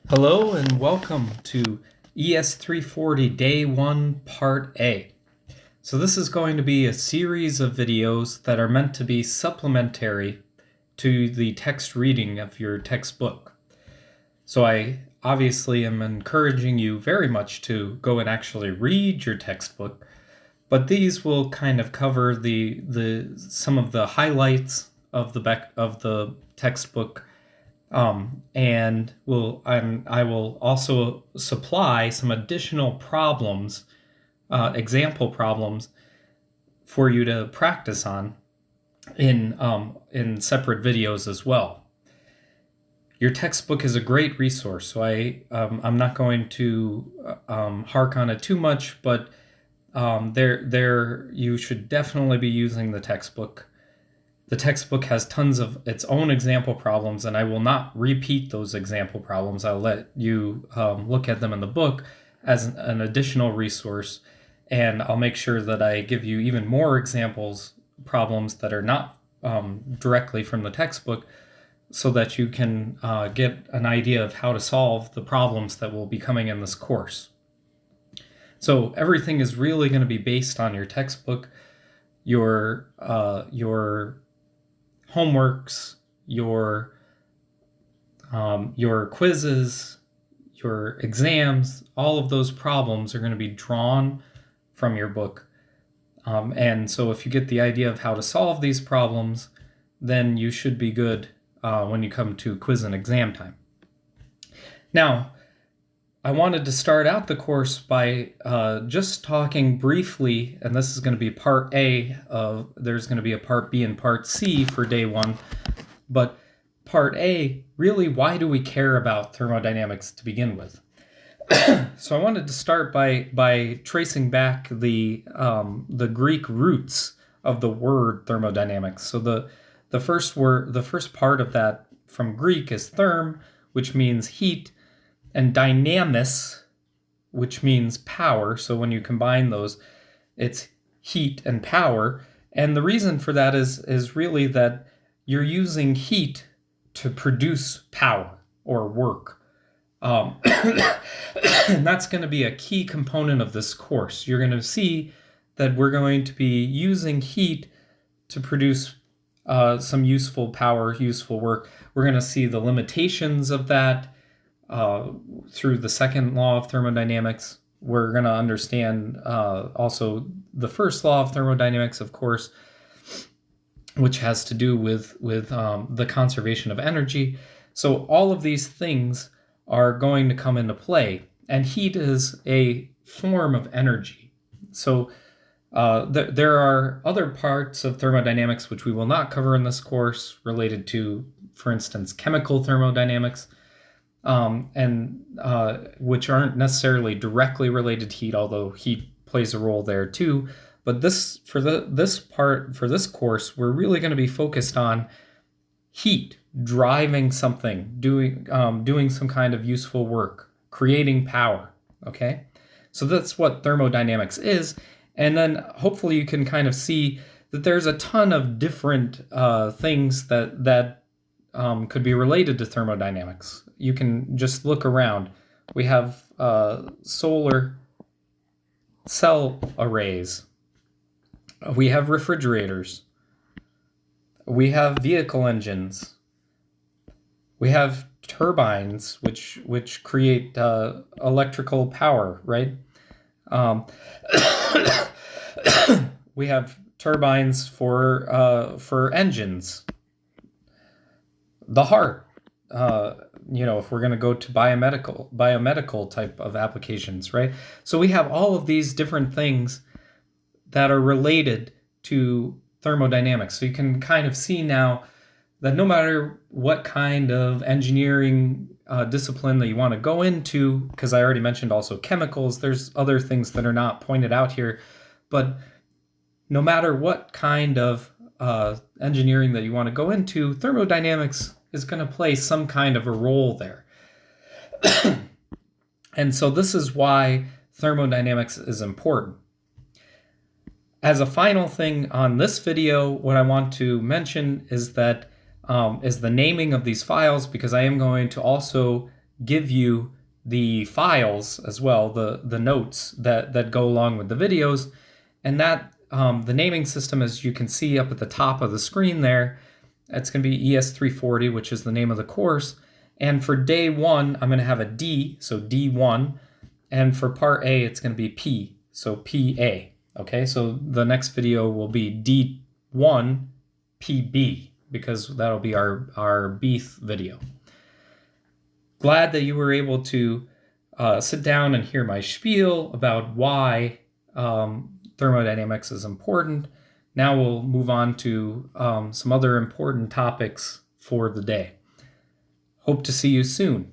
Hello and welcome to ES340 Day 1 Part A. So this is going to be a series of videos that are meant to be supplementary to the text reading of your textbook. So I obviously am encouraging you very much to go and actually read your textbook, but these will kind of cover some of the highlights of the textbook. And I will also supply some additional problems, example problems, for you to practice on in separate videos as well. Your textbook is a great resource, so I'm not going to hark on it too much, but you should definitely be using the textbook. The textbook has tons of its own example problems, and I will not repeat those example problems. I'll let you look at them in the book as an additional resource, and I'll make sure that I give you even more examples problems that are not directly from the textbook, so that you can get an idea of how to solve the problems that will be coming in this course. So everything is really going to be based on your textbook, your homeworks, your quizzes, your exams. All of those problems are going to be drawn from your book. And so if you get the idea of how to solve these problems, then you should be good when you come to quiz and exam time. Now, I wanted to start out the course by just talking briefly, and this is going to be part A there's going to be a part B and part C for day one, but part A, really, why do we care about thermodynamics to begin with? So I wanted to start by tracing back the Greek roots of the word thermodynamics. So the first part of that from Greek is therm, which means heat, and dynamis, which means power. So when you combine those, it's heat and power. And the reason for that is really that you're using heat to produce power or work. And that's going to be a key component of this course. You're going to see that we're going to be using heat to produce some useful power, useful work. We're going to see the limitations of that through the second law of thermodynamics. We're going to understand also the first law of thermodynamics, of course, which has to do with the conservation of energy. So all of these things are going to come into play, and heat is a form of energy. So there are other parts of thermodynamics which we will not cover in this course related to, for instance, chemical thermodynamics, which aren't necessarily directly related to heat, although heat plays a role there too. But this course, we're really going to be focused on heat driving something, doing some kind of useful work, creating power. Okay, so that's what thermodynamics is, and then hopefully you can kind of see that there's a ton of different things that could be related to thermodynamics. You can just look around. We have solar cell arrays. We have refrigerators. We have vehicle engines. We have turbines, which create electrical power, right? We have turbines for engines. The heart, if we're going to go to biomedical type of applications, right? So we have all of these different things that are related to thermodynamics. So you can kind of see now that no matter what kind of engineering discipline that you want to go into, because I already mentioned also chemicals, there's other things that are not pointed out here, but no matter what kind of engineering that you want to go into, thermodynamics is going to play some kind of a role there. And so this is why thermodynamics is important. As a final thing on this video, what I want to mention is that is the naming of these files, because I am going to also give you the files as well, the notes that go along with the videos. And that the naming system, as you can see up at the top of the screen there, it's going to be ES340, which is the name of the course. And for day 1, I'm going to have a D, so D1. And for part A, it's going to be P, so PA. Okay, so the next video will be D1 PB, because that'll be our Beef video. Glad that you were able to sit down and hear my spiel about why thermodynamics is important. Now we'll move on to some other important topics for the day. Hope to see you soon.